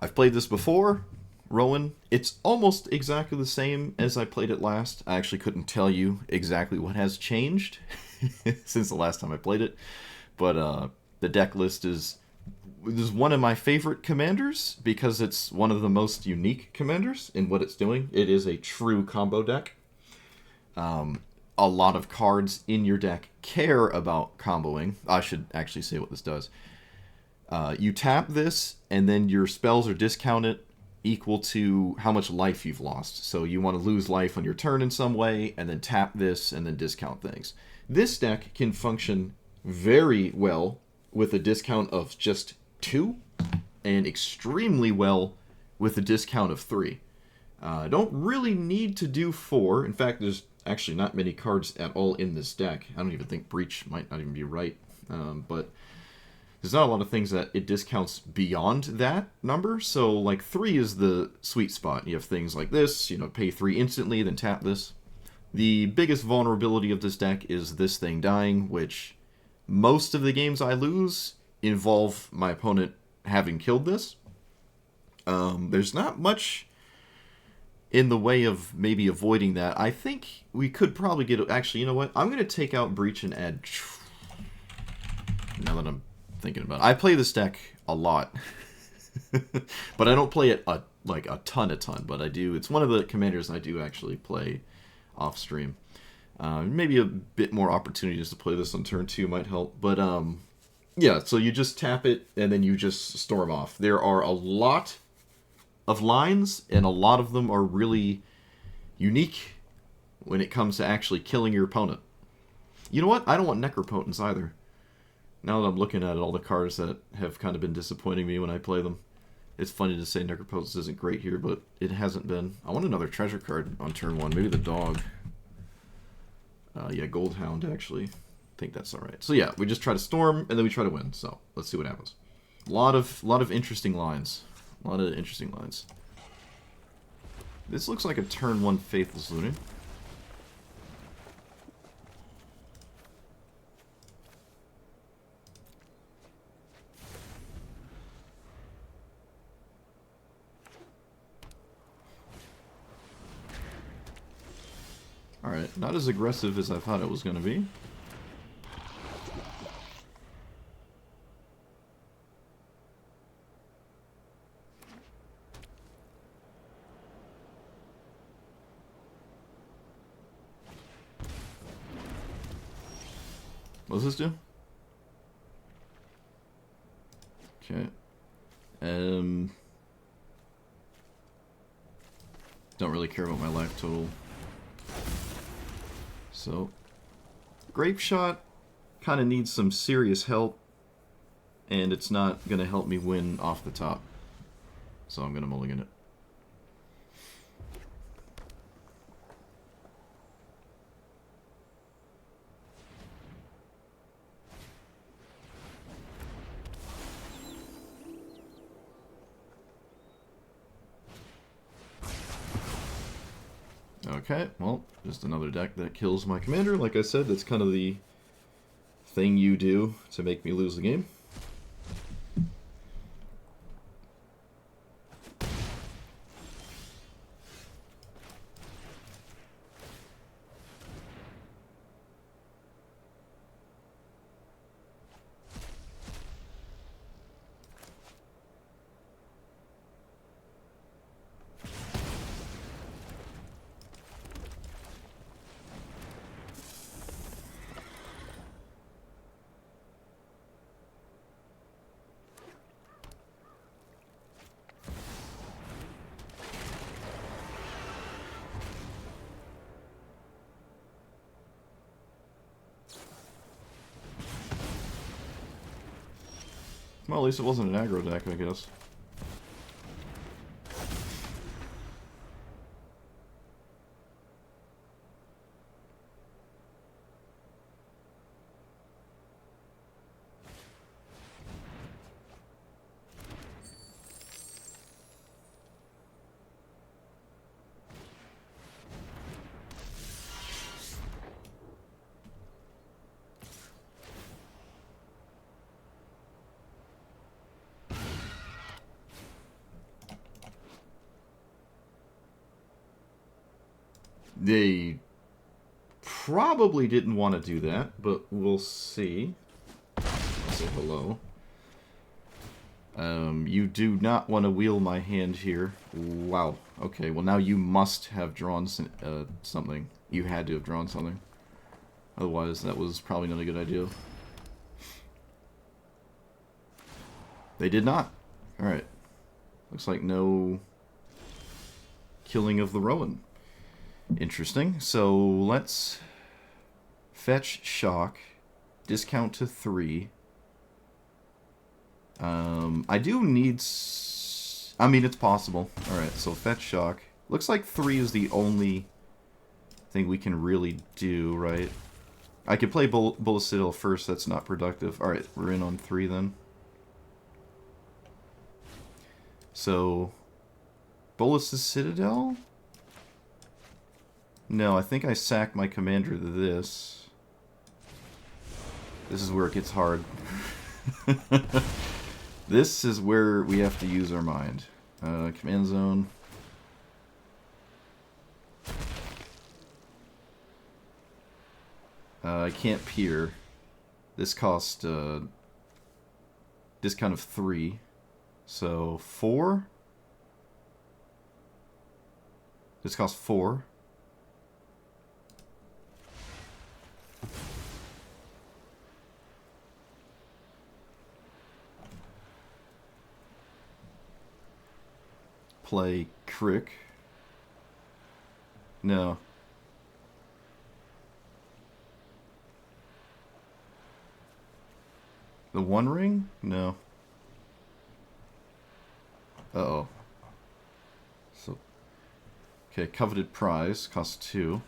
I've played this before, Rowan. It's almost exactly the same as I played it last. I actually couldn't tell you exactly what has changed since the last time I played it, but the deck list is one of my favorite commanders because it's one of the most unique commanders in what it's doing. It is a true combo deck. A lot of cards in your deck care about comboing. I should actually say what this does. You tap this, and then your spells are discounted equal to how much life you've lost. So you want to lose life on your turn in some way, and then tap this, and then discount things. This deck can function very well with a discount of just 2, and extremely well with a discount of 3. Don't really need to do 4. In fact, there's actually not many cards at all in this deck. I don't even think Breach might not even be right. But there's not a lot of things that it discounts beyond that number. So, like, 3 is the sweet spot. You have things like this, pay 3 instantly, then tap this. The biggest vulnerability of this deck is this thing dying, which most of the games I lose involve my opponent having killed this. There's not much in the way of maybe avoiding that. I think we could probably get... Actually, you know what? I'm going to take out Breach and add... Now that I'm thinking about it. I play this deck a lot. But I don't play it a ton. But I do. It's one of the commanders I do actually play off stream. Maybe a bit more opportunities to play this on turn 2 might help. But yeah, so you just tap it and then you just storm off. There are a lot of lines, and a lot of them are really unique when it comes to actually killing your opponent. You know what? I don't want Necropotence either. Now that I'm looking at it, all the cards that have kind of been disappointing me when I play them. It's funny to say Necropotence isn't great here, but it hasn't been. I want another treasure card on turn 1. Maybe the dog. Yeah, Goldhound, actually. I think that's alright. So yeah, we just try to storm, and then we try to win. So, let's see what happens. A lot of interesting lines. A lot of interesting lines. This looks like a turn 1 Faithless Looting. Alright, not as aggressive as I thought it was going to be. What does this do? Okay. Don't really care about my life total. So, Grape Shot kind of needs some serious help, and it's not going to help me win off the top. So I'm going to mulligan it. Okay, well, just another deck that kills my commander. Like I said, that's kind of the thing you do to make me lose the game. Well, at least it wasn't an aggro deck, I guess. They probably didn't want to do that, but we'll see. I'll say hello. You do not want to wheel my hand here. Wow. Okay, well now you must have drawn something. You had to have drawn something. Otherwise, that was probably not a good idea. They did not. Alright. Looks like no killing of the Rowan. Interesting. So, let's fetch shock. Discount to 3. I do need... I mean, it's possible. Alright, so fetch shock. Looks like 3 is the only thing we can really do, right? I could play Bullet Citadel first, that's not productive. Alright, we're in on 3 then. So, Bolas' Citadel? No, I think I sacked my commander to this. This is where it gets hard. This is where we have to use our mind. Command zone. I can't peer. This cost discount of 3. So 4? This costs 4. Play Crick. No. The One Ring? No. Uh-oh. So, okay, Coveted Prize costs 2.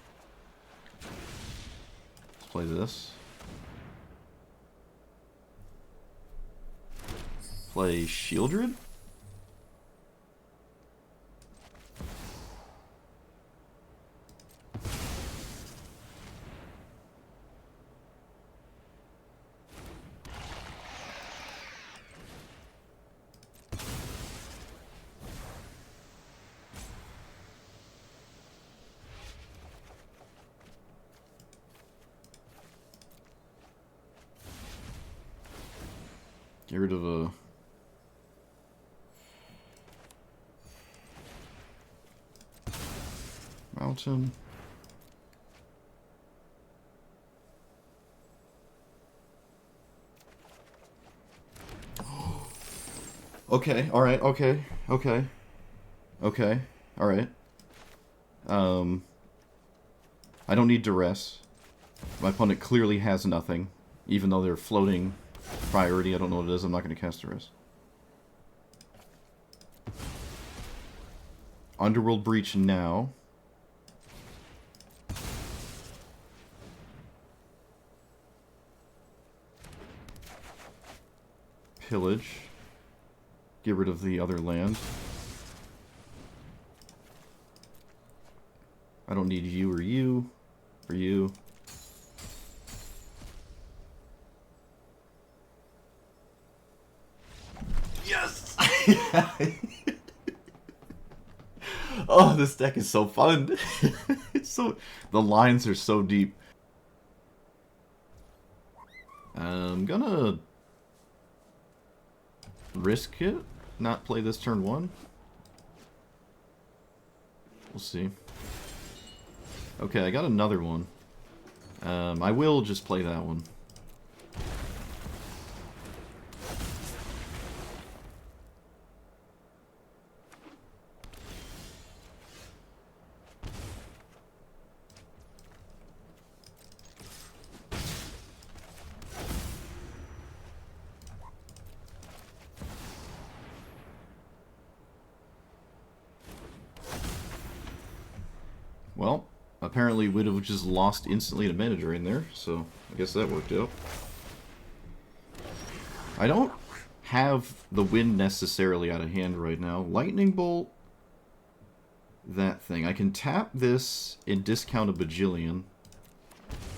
Let's play this. Play Shieldred? Get rid of a... mountain. Okay, alright, okay, okay. Okay, alright. I don't need duress. My opponent clearly has nothing, even though they're floating priority. I don't know what it is. I'm not going to cast duress. Underworld Breach now. Pillage. Get rid of the other land. I don't need you or you. Or you. Yes! Oh, this deck is so fun. It's so... The lines are so deep. I'm gonna... risk it. Not play this turn 1. We'll see. Okay, I got another one. I will just play that one. Well, apparently would have just lost instantly to Mana Drain there, so I guess that worked out. I don't have the wind necessarily out of hand right now. Lightning Bolt, that thing. I can tap this and discount a bajillion.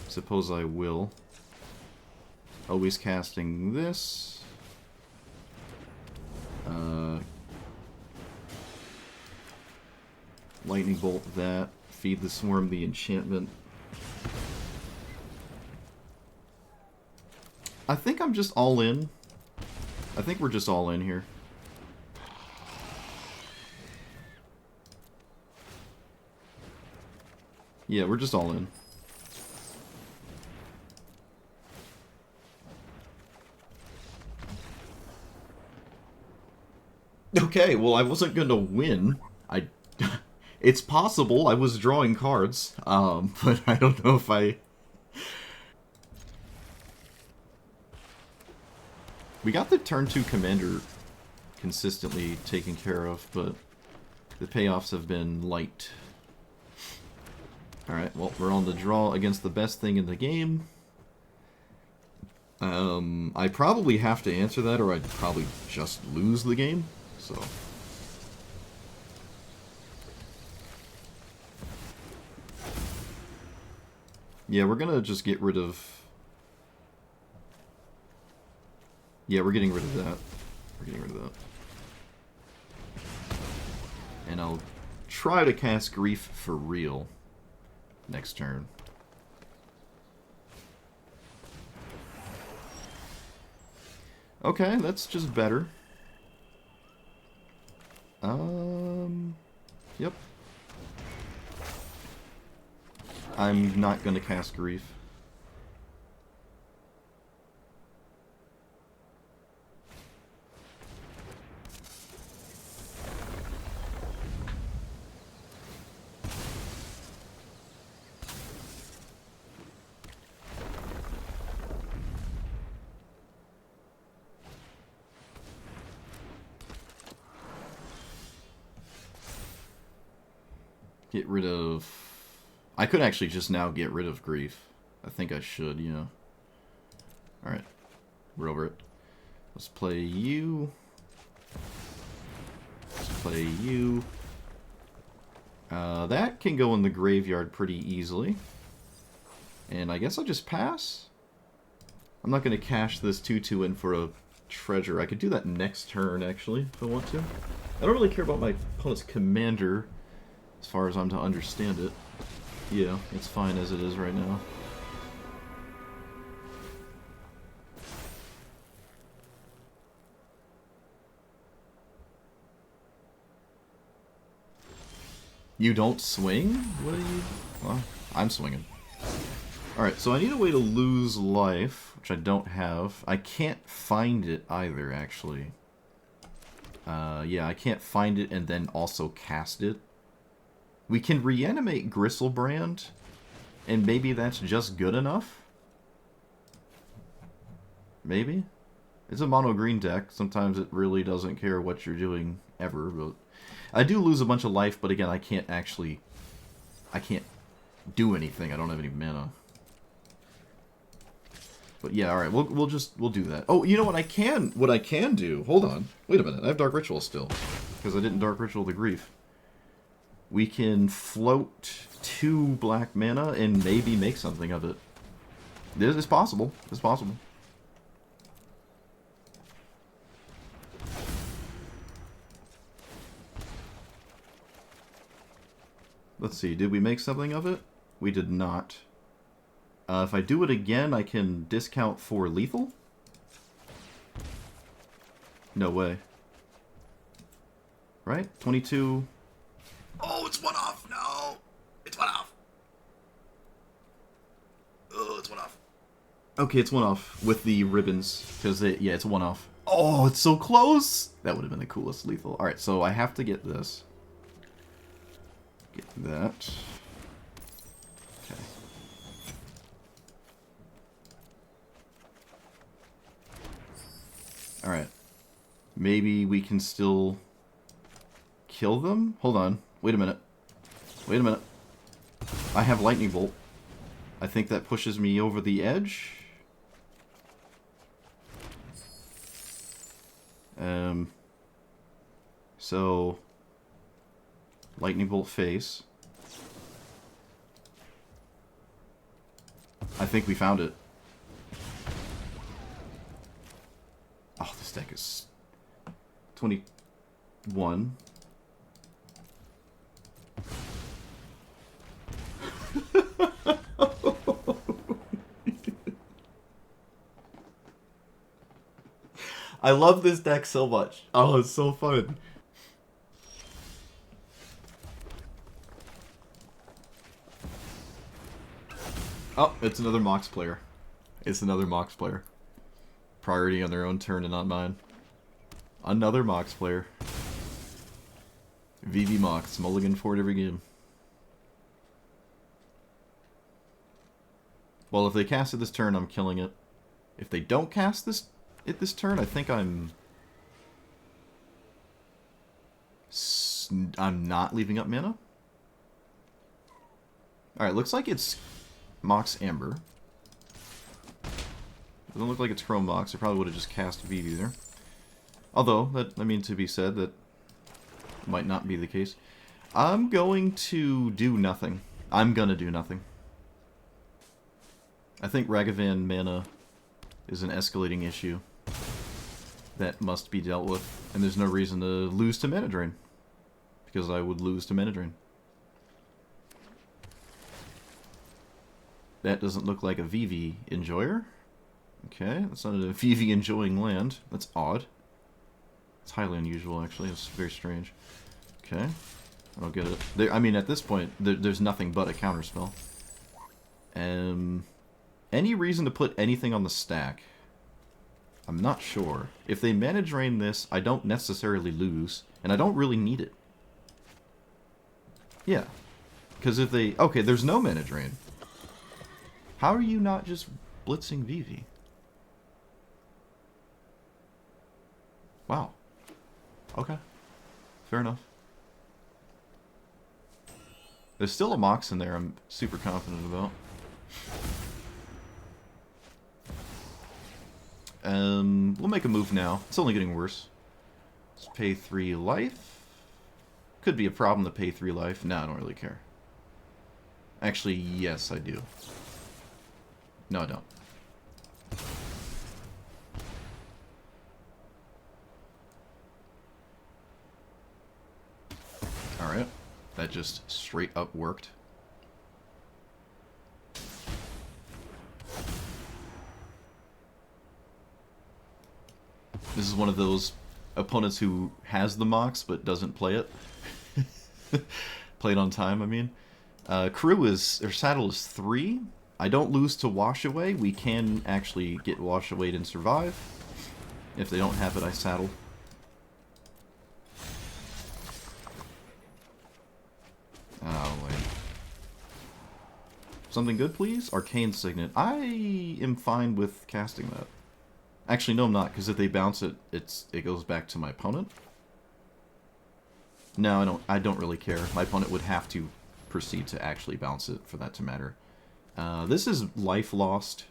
Suppose I will. Always casting this. Lightning Bolt that. Feed the Swarm the enchantment. I think I'm just all in. I think we're just all in here. Yeah, we're just all in. Okay, well, I wasn't going to win. It's possible I was drawing cards, but I don't know if I... We got the turn 2 commander consistently taken care of, but the payoffs have been light. Alright, well, we're on the draw against the best thing in the game. I probably have to answer that, or I'd probably just lose the game, so... Yeah, we're gonna just get rid of... Yeah, we're getting rid of that. We're getting rid of that. And I'll try to cast Grief for real next turn. Okay, that's just better. Yep. I'm not gonna cast Grief. Get rid of... I could actually just now get rid of Grief. I think I should, yeah. Alright. We're over it. Let's play you. Let's play you. That can go in the graveyard pretty easily. And I guess I'll just pass? I'm not going to cash this 2/2 in for a treasure. I could do that next turn, actually, if I want to. I don't really care about my opponent's commander, as far as I'm to understand it. Yeah, it's fine as it is right now. You don't swing? What are you... Well, I'm swinging. Alright, so I need a way to lose life, which I don't have. I can't find it either, actually. Yeah, I can't find it and then also cast it. We can reanimate Gristlebrand, and maybe that's just good enough? Maybe? It's a mono-green deck. Sometimes it really doesn't care what you're doing ever, but... I do lose a bunch of life, but again, I can't actually... I can't do anything. I don't have any mana. But yeah, alright, we'll do that. Oh, you know what I can do? Hold on. Wait a minute. I have Dark Ritual still. Because I didn't Dark Ritual the Grief. We can float 2 black mana and maybe make something of it. This is possible. It's possible. Let's see, did we make something of it? We did not. If I do it again, I can discount for lethal? No way. Right? 22... Oh, it's one off! No! It's one off! Oh, it's one off. Okay, it's one off with the ribbons, because yeah, it's one off. Oh, it's so close! That would have been the coolest lethal. Alright, so I have to get this. Get that. Okay. Alright. Maybe we can still kill them? Hold on. Wait a minute. Wait a minute. I have Lightning Bolt. I think that pushes me over the edge. So... Lightning Bolt face. I think we found it. Oh, this deck is... 21. I love this deck so much. Oh, it's so fun. Oh, it's another Mox player. It's another Mox player. Priority on their own turn and not mine. Another Mox player. VV Mox, mulligan for it every game. Well, if they cast it this turn, I'm killing it. If they don't cast this turn, I think I'm not leaving up mana. Alright, looks like it's Mox Amber. Doesn't look like it's Chrome Mox. I probably would have just cast VV there. Although, that, I mean, to be said, that might not be the case. I'm going to do nothing. I'm gonna do nothing. I think Ragavan mana is an escalating issue that must be dealt with, and there's no reason to lose to Mana Drain, because I would lose to Mana Drain. That doesn't look like a VV enjoyer. Okay, that's not a VV enjoying land. That's odd. It's highly unusual, actually. It's very strange. Okay, I don't get it. I mean, at this point, there's nothing but a counterspell. Any reason to put anything on the stack? I'm not sure. If they Mana Drain this, I don't necessarily lose, and I don't really need it. Yeah, because if they... Okay, there's no Mana Drain. How are you not just blitzing VV? Wow. Okay. Fair enough. There's still a Mox in there I'm super confident about. We'll make a move now. It's only getting worse. Let's pay 3 life. Could be a problem to pay 3 life. No, I don't really care. Actually, yes, I do. No, I don't. Alright. That just straight up worked. This is one of those opponents who has the Mox but doesn't play it. Play it on time, I mean. Crew is, or Saddle is 3. I don't lose to Wash Away. We can actually get Wash Away and survive. If they don't have it, I saddle. Oh, wait. Something good, please? Arcane Signet. I am fine with casting that. Actually, no, I'm not, because if they bounce it, it goes back to my opponent. No, I don't really care. My opponent would have to proceed to actually bounce it for that to matter. This is life lost,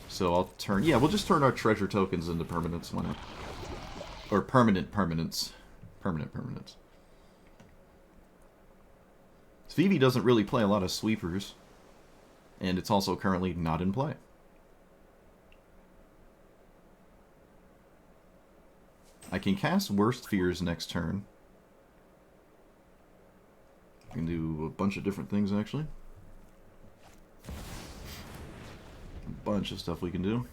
so I'll turn... Yeah, we'll just turn our treasure tokens into permanents. Why not? Or permanent permanents. Permanent permanents. Vivi doesn't really play a lot of sweepers, and it's also currently not in play. I can cast Worst Fears next turn. I can do a bunch of different things, actually. A bunch of stuff we can do.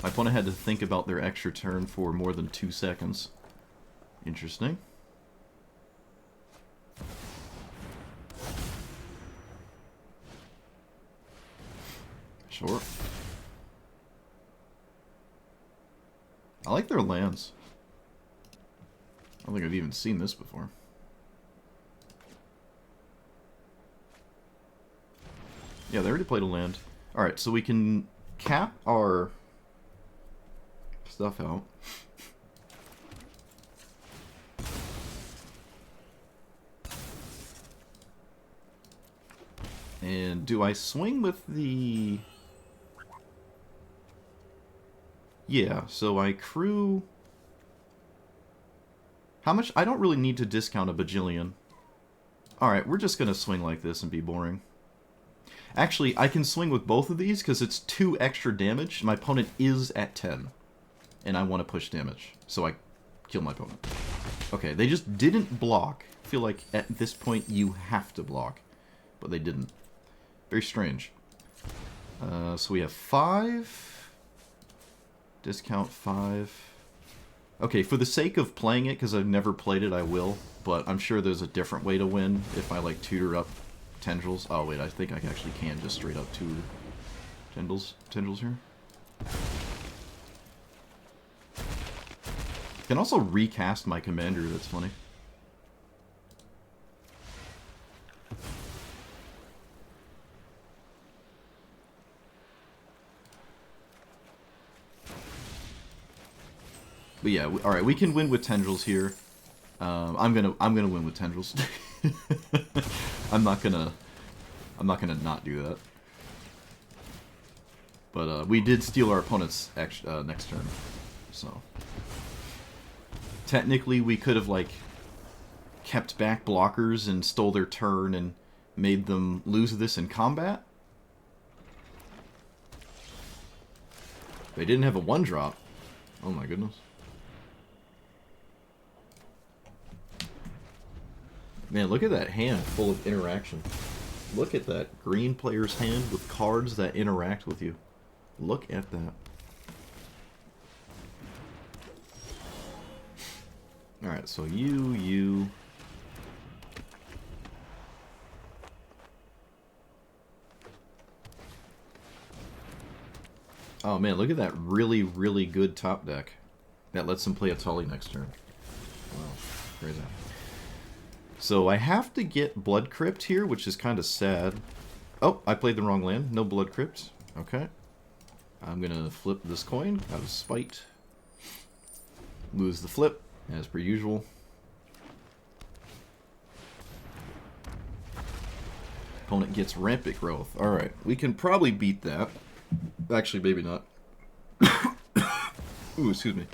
My opponent had to think about their extra turn for more than 2 seconds. Interesting. Sure. I like their lands. I don't think I've even seen this before. Yeah, they already played a land. Alright, so we can cap our stuff out. And do I swing with the... Yeah, so I crew... How much? I don't really need to discount a bajillion. Alright, we're just gonna swing like this and be boring. Actually, I can swing with both of these because it's 2 extra damage. My opponent is at 10. And I want to push damage, so I kill my opponent. Okay, they just didn't block. I feel like at this point you have to block. But they didn't. Very strange. So we have 5. Discount 5. Okay, for the sake of playing it, because I've never played it, I will. But I'm sure there's a different way to win if I, like, tutor up tendrils. Oh, wait, I think I actually can just straight up tutor tendrils here. I can also recast my commander, that's funny. But yeah, all right, we can win with tendrils here. I'm gonna win with tendrils. I'm not gonna not do that. But we did steal our opponent's next turn, so technically we could have like kept back blockers and stole their turn and made them lose this in combat. They didn't have a 1-drop. Oh my goodness. Man, look at that hand full of interaction. Look at that green player's hand with cards that interact with you. Look at that. Alright, so you... Oh man, look at that really, really good top deck. That lets him play a Tully next turn. Wow, crazy. So I have to get Blood Crypt here, which is kind of sad. Oh, I played the wrong land. No Blood Crypt. Okay. I'm going to flip this coin out of spite. Lose the flip, as per usual. Opponent gets Rampant Growth. Alright, we can probably beat that. Actually, maybe not. Ooh, excuse me.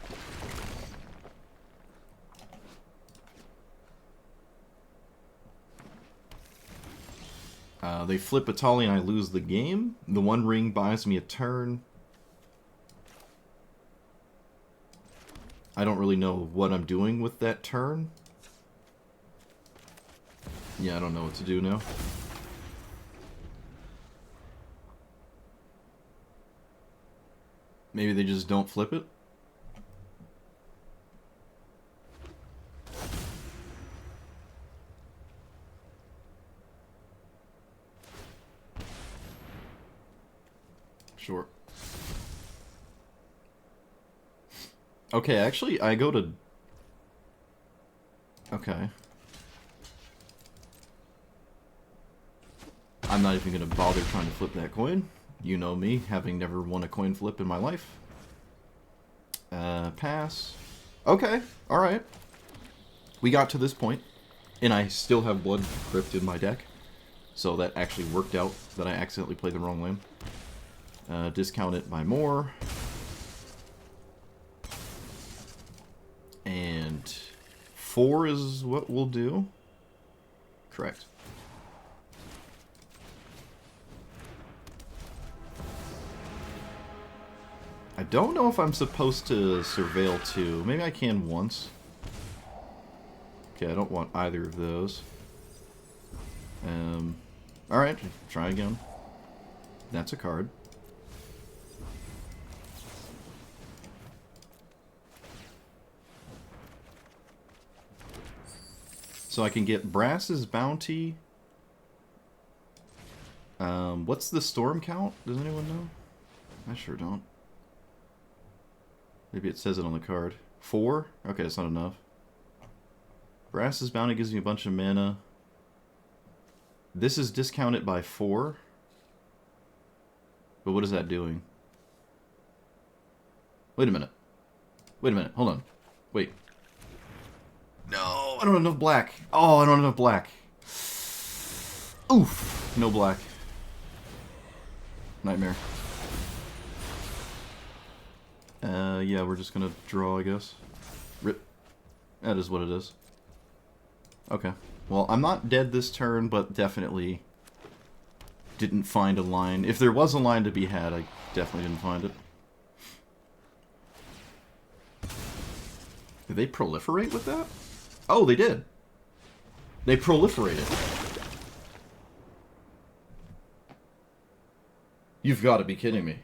They flip a Tully and I lose the game. The 1 ring buys me a turn. I don't really know what I'm doing with that turn. Yeah, I don't know what to do now. Maybe they just don't flip it? Sure. Okay, actually, I go to... Okay. I'm not even going to bother trying to flip that coin. You know me, having never won a coin flip in my life. Pass. Okay, alright. We got to this point, and I still have Blood Crypt in my deck. So that actually worked out that I accidentally played the wrong land. Discount it by more. And 4 is what we'll do. Correct. I don't know if I'm supposed to surveil 2. Maybe I can once. Okay, I don't want either of those. Alright, try again. That's a card. So I can get Brass's Bounty. What's the storm count? Does anyone know? I sure don't. Maybe it says it on the card. 4? Okay, that's not enough. Brass's Bounty gives me a bunch of mana. This is discounted by 4. But what is that doing? Wait a minute. Wait a minute. Hold on. Wait. No, I don't have enough black. Oh, I don't have enough black. Oof. No black. Nightmare. Yeah, we're just gonna draw, I guess. Rip. That is what it is. Okay. Well, I'm not dead this turn, but definitely didn't find a line. If there was a line to be had, I definitely didn't find it. Did they proliferate with that? Oh, they did. They proliferated. You've got to be kidding me.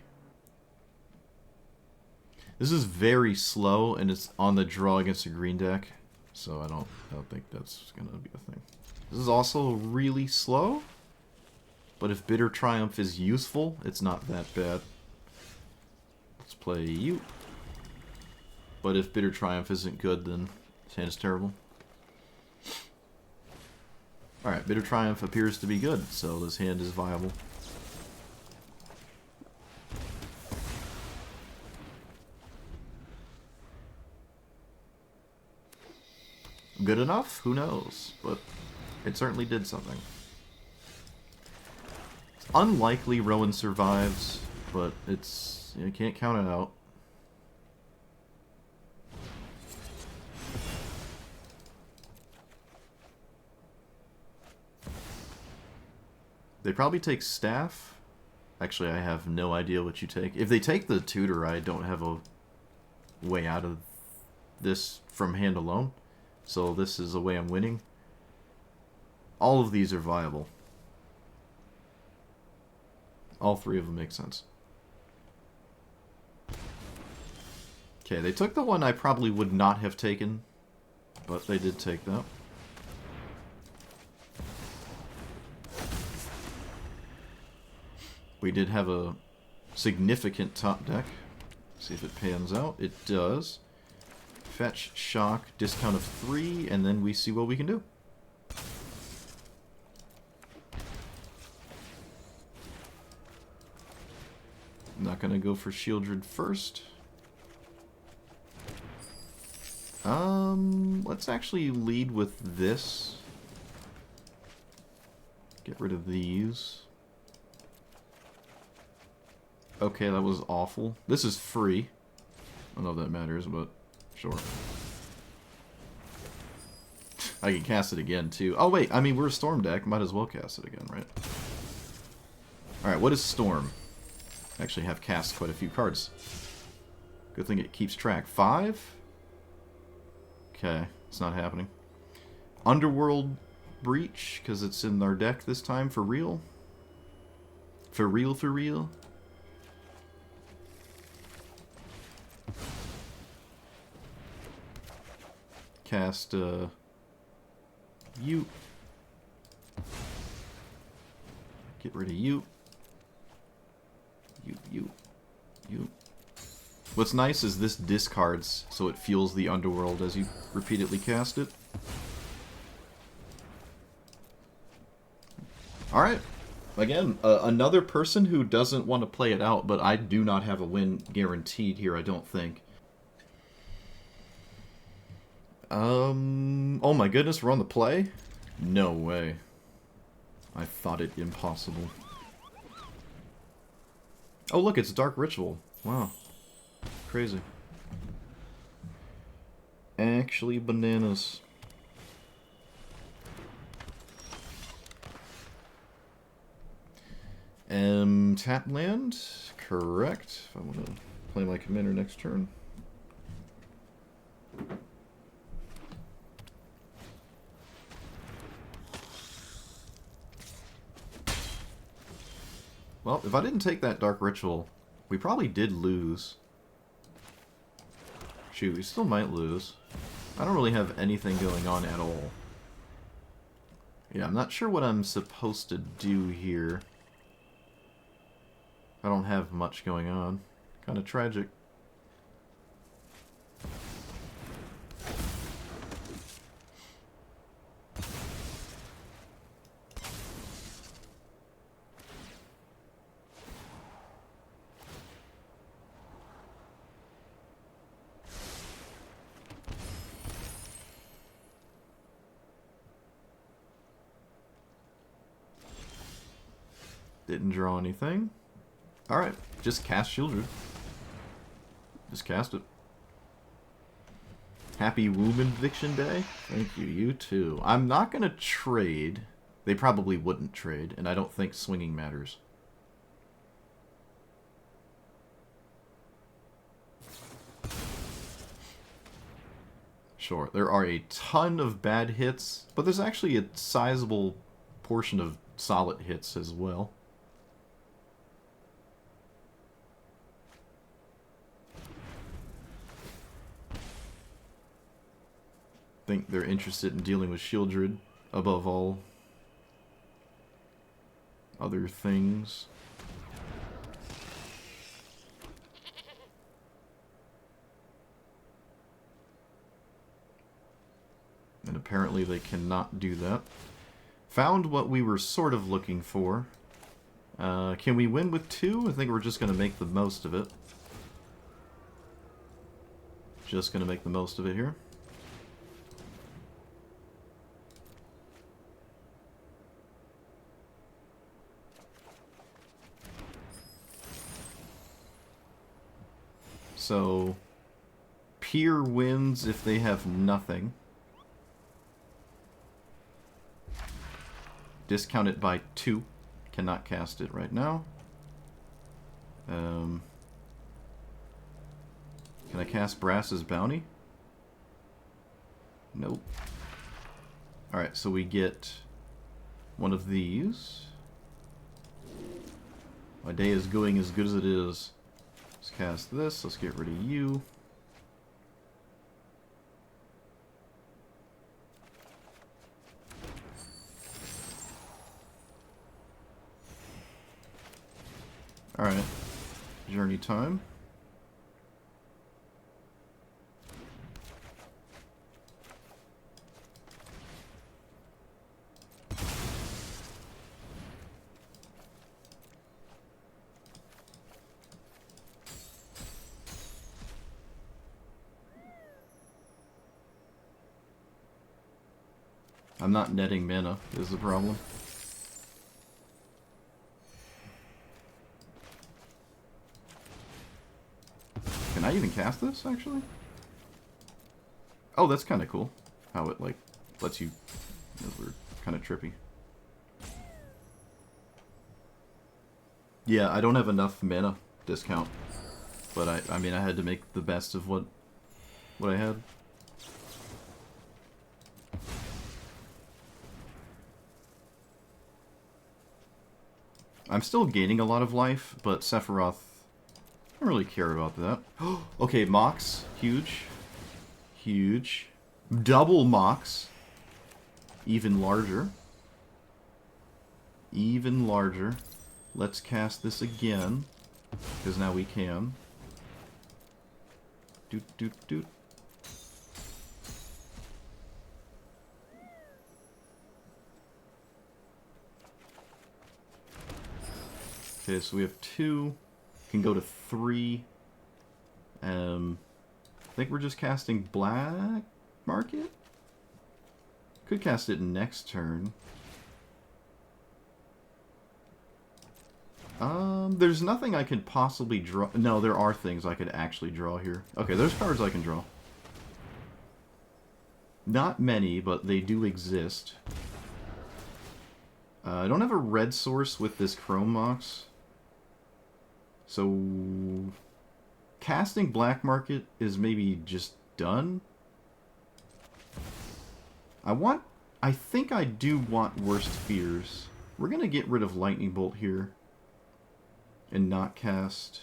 This is very slow, and it's on the draw against a green deck, so I don't think that's gonna be a thing. This is also really slow, but if Bitter Triumph is useful, it's not that bad. Let's play you. But if Bitter Triumph isn't good, then this hand is terrible. Alright, Bitter Triumph appears to be good, so this hand is viable. Good enough? Who knows? But it certainly did something. It's unlikely Rowan survives, but you can't count it out. They probably take Staff. Actually, I have no idea what you take. If they take the Tutor, I don't have a way out of this from hand alone. So this is a way I'm winning. All of these are viable. All three of them make sense. Okay, they took the one I probably would not have taken, but they did take that. We did have a significant top deck. See if it pans out. It does. Fetch, shock, discount of 3, and then we see what we can do. I'm not gonna go for Shieldred first. Let's actually lead with this. Get rid of these. Okay, that was awful. This is free. I don't know if that matters, but sure. I can cast it again, too. Oh, wait. I mean, we're a Storm deck. Might as well cast it again, right? Alright, what is Storm? I actually have cast quite a few cards. Good thing it keeps track. 5? Okay, it's not happening. Underworld Breach, because it's in our deck this time, for real? For real, for real? Cast, you. Get rid of you. You. What's nice is this discards, so it fuels the underworld as you repeatedly cast it. Alright. Again, another person who doesn't want to play it out, but I do not have a win guaranteed here, I don't think. Oh my goodness, we're on the play? No way. I thought it impossible. Oh look, it's Dark Ritual. Wow. Crazy. Actually bananas. Tap land? Correct. If I want to play my commander next turn. Well, if I didn't take that Dark Ritual, we probably did lose. Shoot, we still might lose. I don't really have anything going on at all. Yeah, I'm not sure what I'm supposed to do here. I don't have much going on. Kind of tragic. Didn't draw anything. Alright, just cast Shieldred. Just cast it. Happy Womb Eviction Day? Thank you, you too. I'm not gonna trade. They probably wouldn't trade, and I don't think swinging matters. Sure, there are a ton of bad hits, but there's actually a sizable portion of solid hits as well. I think they're interested in dealing with Shieldred above all other things. And apparently they cannot do that. Found what we were sort of looking for. Can we win with 2? I think we're just going to make the most of it. Just going to make the most of it here. So, Pier wins if they have nothing. Discount it by 2. Cannot cast it right now. Can I cast Brass's Bounty? Nope. Alright, so we get one of these. My day is going as good as it is. Let's cast this. Let's get rid of you. Alright. Journey time. I'm not netting mana, is the problem. Can I even cast this, actually? Oh, that's kind of cool. How it, like, lets you... Those were kind of trippy. Yeah, I don't have enough mana discount. But I mean, I had to make the best of what I had. I'm still gaining a lot of life, but Sephiroth, I don't really care about that. Okay, Mox, huge. Huge. Double Mox. Even larger. Even larger. Let's cast this again, because now we can. Doot, doot, doot. Okay, so we have 2. Can go to 3. I think we're just casting Black Market? Could cast it next turn. There's nothing I could possibly draw. No, there are things I could actually draw here. Okay, there's cards I can draw. Not many, but they do exist. I don't have a red source with this Chrome Mox. So, casting Black Market is maybe just done. I think I do want Worst Fears. We're going to get rid of Lightning Bolt here. And not cast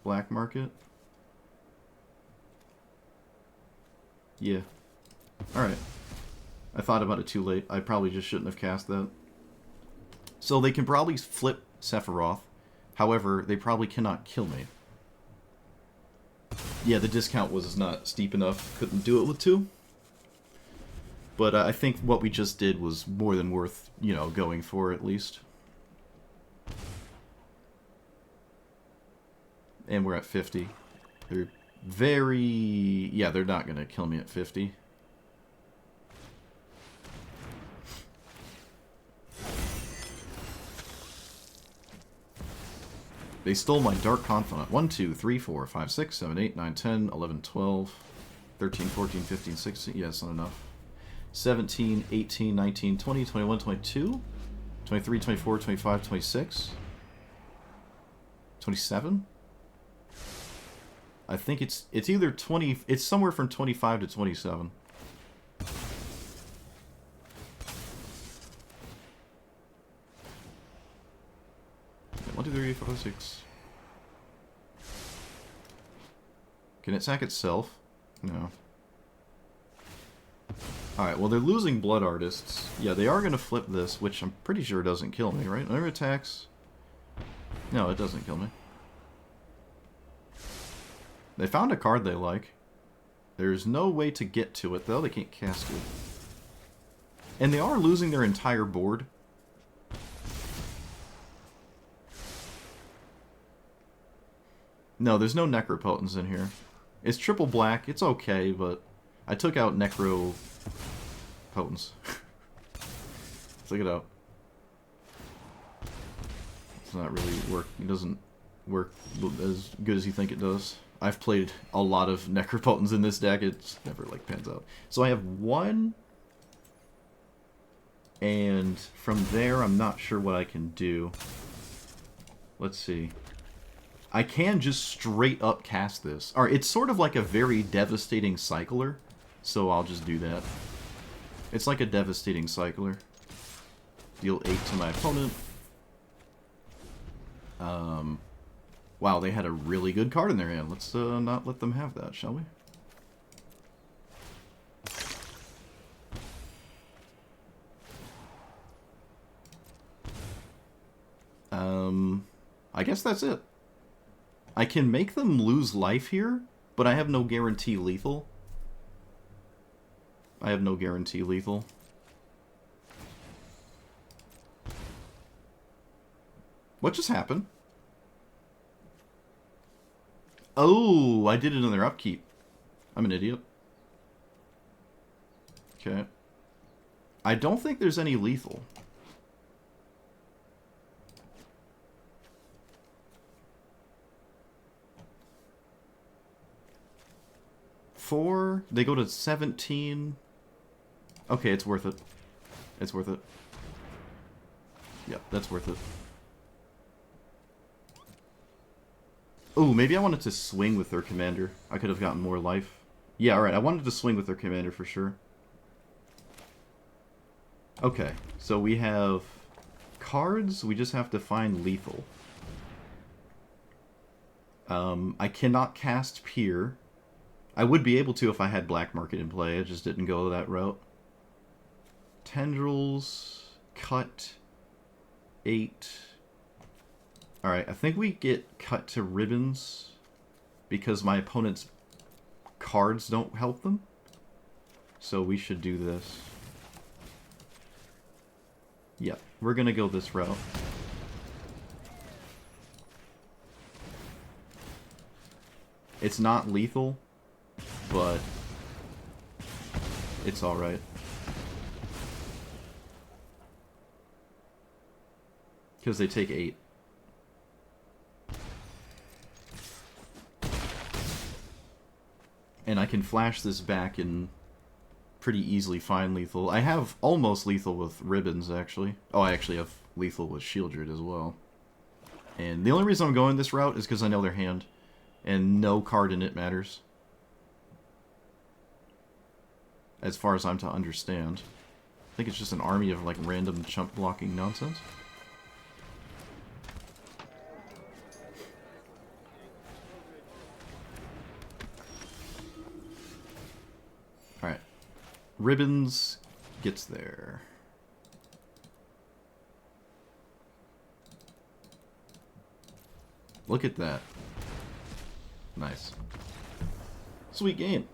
Black Market. Yeah. Alright. I thought about it too late. I probably just shouldn't have cast that. So they can probably flip Sephiroth. However, they probably cannot kill me. Yeah, the discount was not steep enough. Couldn't do it with 2. But I think what we just did was more than worth, you know, going for at least. And we're at 50. They're very... Yeah, they're not going to kill me at 50. They stole my Dark Confidant. 1, 2, 3, 4, 5, 6, 7, 8, 9, 10, 11, 12, 13, 14, 15, 16. Yeah, that's not enough. 17, 18, 19, 20, 21, 22, 23, 24, 25, 26, 27. I think it's either 20. It's somewhere from 25 to 27. One, two, three, four, 6. Can it sack itself? No. Alright, well they're losing Blood Artists. Yeah, they are going to flip this, which I'm pretty sure doesn't kill me, right? Another attacks. No, it doesn't kill me. They found a card they like. There's no way to get to it, though. They can't cast it. And they are losing their entire board. No, there's no Necropotence in here. It's triple black. It's okay, but I took out Necropotence. Take it out. It's not really work. It doesn't work as good as you think it does. I've played a lot of Necropotence in this deck. It's never, like, pans out. So I have one. And from there, I'm not sure what I can do. Let's see. I can just straight up cast this. Alright, it's sort of like a very devastating cycler. So I'll just do that. It's like a devastating cycler. Deal 8 to my opponent. Wow, they had a really good card in their hand. Let's not let them have that, shall we? I guess that's it. I can make them lose life here, but I have no guarantee lethal. I have no guarantee lethal. What just happened? Oh, I did it in their upkeep. I'm an idiot. Okay. I don't think there's any lethal. They go to 17. Okay, it's worth it. It's worth it. Yep, that's worth it. Oh, maybe I wanted to swing with their commander. I could have gotten more life. Yeah, alright, I wanted to swing with their commander for sure. Okay, so we have cards. We just have to find lethal. I cannot cast Peer. I would be able to if I had Black Market in play. I just didn't go that route. Tendrils, cut, 8. Alright, I think we get cut to ribbons because my opponent's cards don't help them. So we should do this. Yep, we're gonna go this route. It's not lethal, but it's alright. Because they take 8. And I can flash this back and pretty easily find lethal. I have almost lethal with ribbons, actually. Oh, I actually have lethal with Shieldred as well. And the only reason I'm going this route is because I know their hand. And no card in it matters. As far as I'm to understand. I think it's just an army of, like, random chump blocking nonsense. Alright. Ribbons gets there. Look at that. Nice. Sweet game.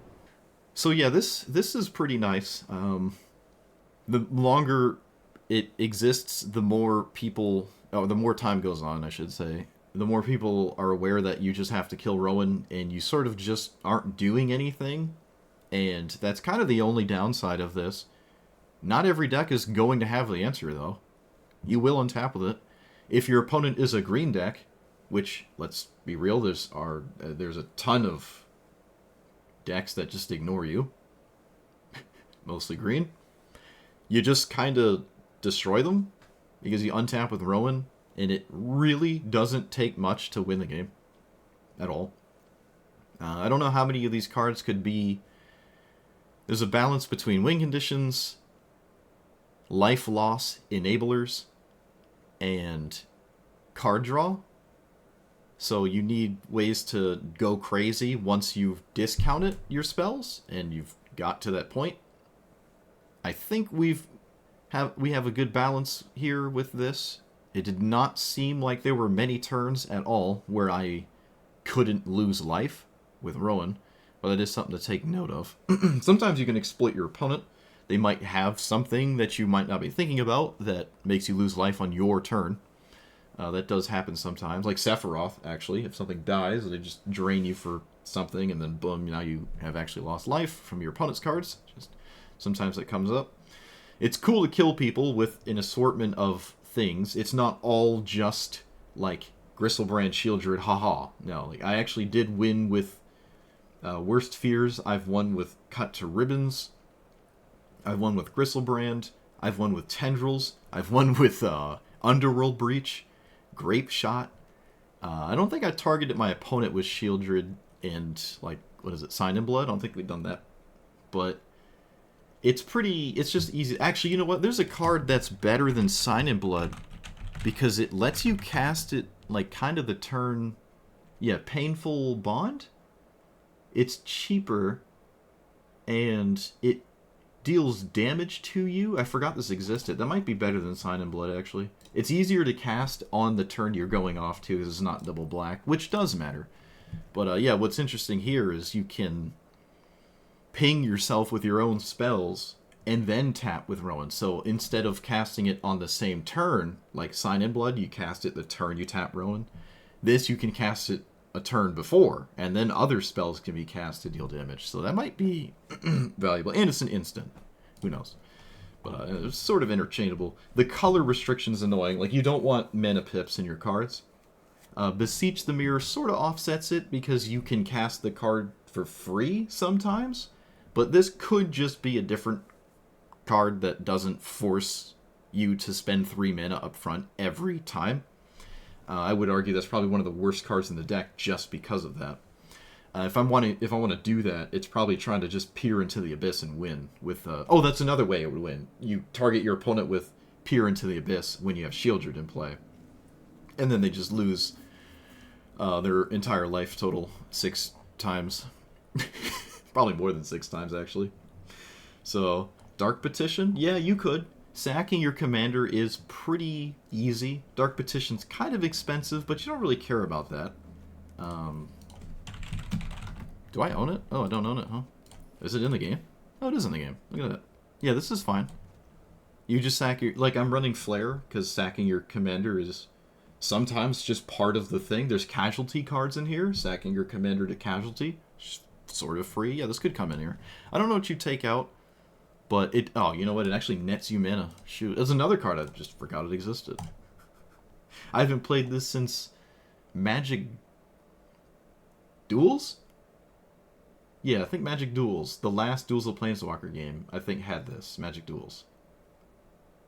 So yeah, this is pretty nice. The longer it exists, the more people... Oh, the more time goes on, I should say. The more people are aware that you just have to kill Rowan, and you sort of just aren't doing anything. And that's kind of the only downside of this. Not every deck is going to have the answer, though. You will untap with it. If your opponent is a green deck, which, let's be real, there's a ton of decks that just ignore you. Mostly green. You just kind of destroy them, because you untap with Rowan, and it really doesn't take much to win the game. At all. I don't know how many of these cards could be... There's a balance between win conditions, life loss enablers, and card draw. So you need ways to go crazy once you've discounted your spells and you've got to that point. I think we have a good balance here with this. It did not seem like there were many turns at all where I couldn't lose life with Rowan, but that is something to take note of. Sometimes you can exploit your opponent. They might have something that you might not be thinking about that makes you lose life on your turn. That does happen sometimes. Like Sephiroth, actually. If something dies, they just drain you for something, and then boom, now you have actually lost life from your opponent's cards. Just sometimes that comes up. It's cool to kill people with an assortment of things. It's not all just, like, Gristlebrand, Shield Druid, haha. No, like, I actually did win with Worst Fears. I've won with Cut to Ribbons. I've won with Gristlebrand. I've won with Tendrils. I've won with Underworld Breach. Grape Shot. I don't think I targeted my opponent with Shieldred and, like, what is it, Sign in Blood? I don't think we've done that. But it's just easy. Actually, you know what? There's a card that's better than Sign in Blood because it lets you cast it, like, kind of the turn... Yeah, Painful Bond? It's cheaper, and it deals damage to you. I forgot this existed. That might be better than Sign in Blood, actually. It's easier to cast on the turn you're going off to, because it's not double black, which does matter. But yeah, what's interesting here is you can ping yourself with your own spells and then tap with Rowan. So instead of casting it on the same turn, like Sign in Blood, you cast it the turn you tap Rowan. This, you can cast it a turn before, and then other spells can be cast to deal damage. So that might be valuable. And it's an instant. Who knows? But it's sort of interchangeable. The color restriction is annoying. Like, you don't want mana pips in your cards. Beseech the Mirror sort of offsets it because you can cast the card for free sometimes. But this could just be a different card that doesn't force you to spend 3 mana up front every time. I would argue that's probably one of the worst cards in the deck just because of that. If I want to do that, it's probably trying to just peer into the abyss and win with. Oh, that's another way it would win. You target your opponent with peer into the abyss when you have Shieldred in play, and then they just lose their entire life total 6 times, probably more than 6 times actually. So Dark Petition, yeah, you could. Sacking your commander is pretty easy. Dark Petition's kind of expensive, but you don't really care about that. Do I own it? Oh, I don't own it, huh? Is it in the game? Oh, it is in the game. Look at that. Yeah, this is fine. You just sack your... Like, I'm running Flare, because sacking your commander is sometimes just part of the thing. There's casualty cards in here. Sacking your commander to casualty. Sort of free. Yeah, this could come in here. I don't know what you take out, but it... Oh, you know what? It actually nets you mana. Shoot. There's another card I just forgot it existed. I haven't played this since Magic Duels? Yeah, I think Magic Duels. The last Duels of Planeswalker game, I think, had this. Magic Duels.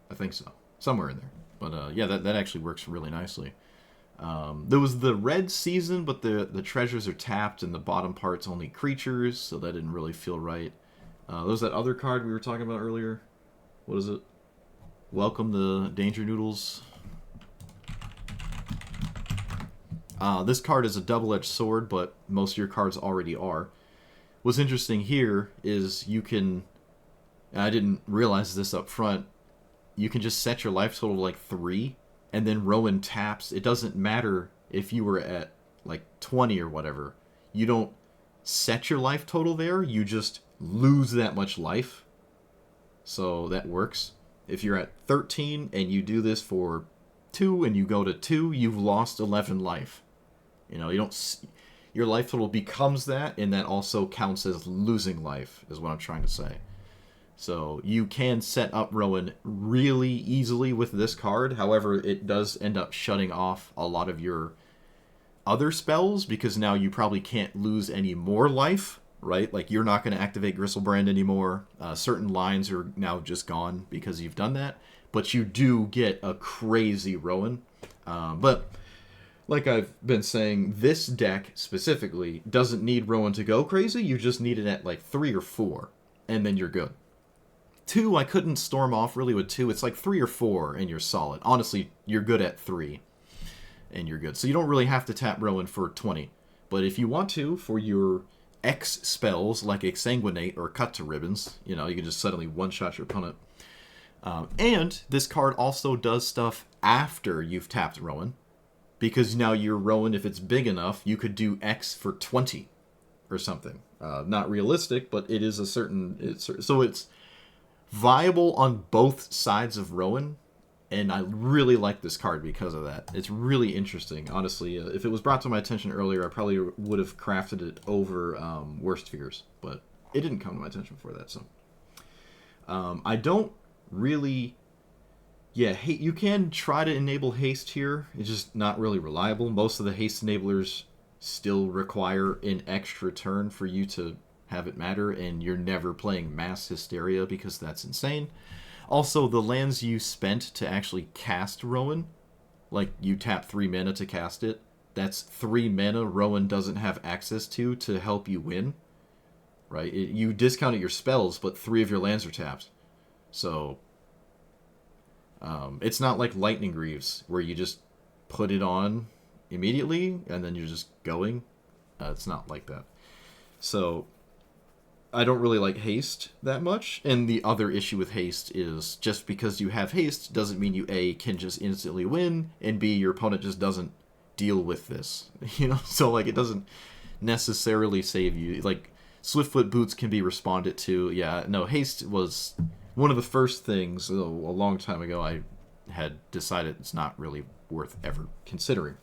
I think so. Somewhere in there. But, yeah, that actually works really nicely. There was the red season, but the treasures are tapped, and the bottom part's only creatures, so that didn't really feel right. There was that other card we were talking about earlier. What is it? Welcome the Danger Noodles. This card is a double-edged sword, but most of your cards already are. What's interesting here is you can... I didn't realize this up front. You can just set your life total to like 3, and then Rowan taps. It doesn't matter if you were at like 20 or whatever. You don't set your life total there. You just lose that much life. So that works. If you're at 13 and you do this for 2 and you go to 2, you've lost 11 life. You know, you don't... Your life total becomes that, and that also counts as losing life, is what I'm trying to say. So you can set up Rowan really easily with this card. However, it does end up shutting off a lot of your other spells, because now you probably can't lose any more life, right? Like, you're not going to activate Gristlebrand anymore. Certain lines are now just gone because you've done that. But you do get a crazy Rowan. But like I've been saying, this deck specifically doesn't need Rowan to go crazy. You just need it at like 3 or 4, and then you're good. 2, I couldn't storm off really with 2. It's like 3 or 4, and you're solid. Honestly, you're good at 3, and you're good. So you don't really have to tap Rowan for 20. But if you want to, for your X spells, like Exsanguinate or Cut to Ribbons, you know, you can just suddenly one-shot your opponent. And this card also does stuff after you've tapped Rowan. Because now your Rowan, if it's big enough, you could do X for 20 or something. Not realistic, but it is a certain... so it's viable on both sides of Rowan, and I really like this card because of that. It's really interesting, honestly. If it was brought to my attention earlier, I probably would have crafted it over Worst Fears, but it didn't come to my attention before that, so... I don't really... Yeah, you can try to enable haste here. It's just not really reliable. Most of the haste enablers still require an extra turn for you to have it matter, and you're never playing Mass Hysteria because that's insane. Also, the lands you spent to actually cast Rowan, like you tap 3 mana to cast it, that's 3 mana Rowan doesn't have access to help you win. Right? You discounted your spells, but 3 of your lands are tapped. So... it's not like Lightning Greaves, where you just put it on immediately, and then you're just going. It's not like that. So, I don't really like haste that much, and the other issue with haste is just because you have haste doesn't mean you, A, can just instantly win, and B, your opponent just doesn't deal with this. You know? So, like, it doesn't necessarily save you. Like, Swiftfoot Boots can be responded to. Yeah, no, haste was... one of the first things, a long time ago, I had decided it's not really worth ever considering.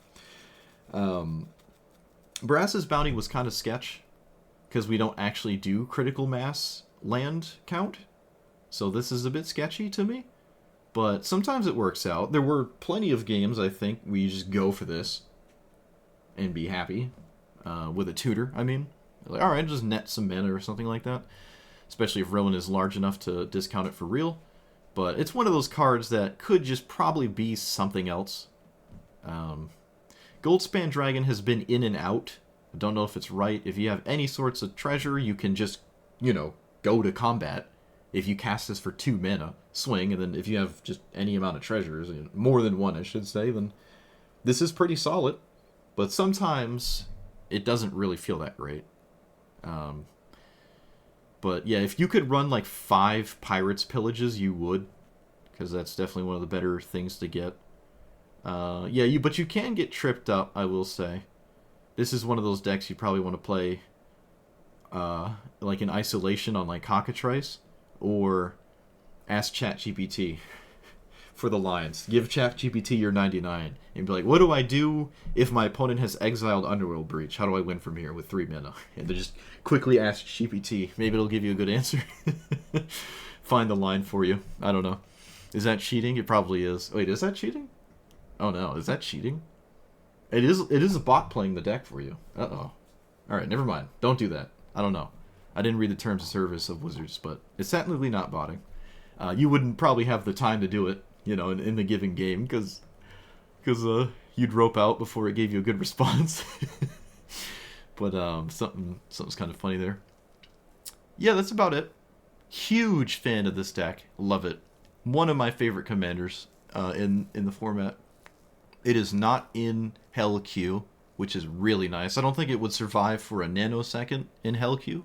Brass's Bounty was kind of sketch, because we don't actually do critical mass land count, so this is a bit sketchy to me, but sometimes it works out. There were plenty of games, I think, where you just go for this and be happy, with a tutor, I mean. Like, alright, just net some mana or something like that. Especially if Rowan is large enough to discount it for real. But it's one of those cards that could just probably be something else. Goldspan Dragon has been in and out. I don't know if it's right. If you have any sorts of treasure, you can just, you know, go to combat. If you cast this for 2 mana, swing, and then if you have just any amount of treasures, more than 1 I should say, then this is pretty solid. But sometimes it doesn't really feel that great. But yeah, if you could run like 5 Pirates Pillages, you would. Because that's definitely one of the better things to get. Yeah, but you can get tripped up, I will say. This is one of those decks you probably want to play like in isolation on like Cockatrice. Or ask ChatGPT for the lines. Give ChatGPT your 99 and be like, what do I do if my opponent has exiled Underworld Breach? How do I win from here with 3 mana? And then just quickly ask GPT. Maybe it'll give you a good answer. Find the line for you. I don't know. Is that cheating? It probably is. Wait, is that cheating? Oh no, is that cheating? It is a bot playing the deck for you. Uh-oh. Alright, never mind. Don't do that. I don't know. I didn't read the terms of service of Wizards, but it's technically not botting. You wouldn't probably have the time to do it, you know, in the given game, because you'd rope out before it gave you a good response. But something's kind of funny there. Yeah, that's about it. Huge fan of this deck. Love it. One of my favorite commanders in the format. It is not in Hell Q, which is really nice. I don't think it would survive for a nanosecond in Hell Q,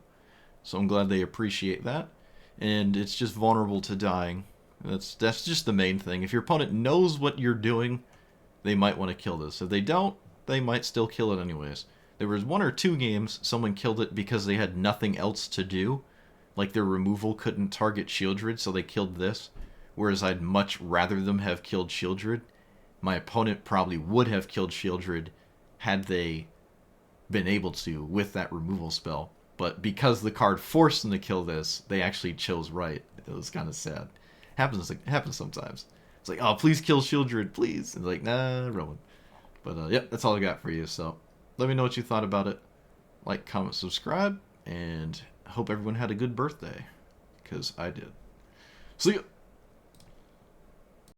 so I'm glad they appreciate that. And it's just vulnerable to dying. That's just the main thing. If your opponent knows what you're doing, they might want to kill this. If they don't, they might still kill it anyways. There was 1 or 2 games someone killed it because they had nothing else to do. Like their removal couldn't target Shieldred, so they killed this. Whereas I'd much rather them have killed Shieldred. My opponent probably would have killed Shieldred had they been able to with that removal spell. But because the card forced them to kill this, they actually chose right. It was kind of sad. Happens sometimes. It's like, oh, please kill Shieldred, please. And like, nah, Rowan. But yep, that's all I got for you. So let me know what you thought about it. Like, comment, subscribe, and I hope everyone had a good birthday, because I did. See ya!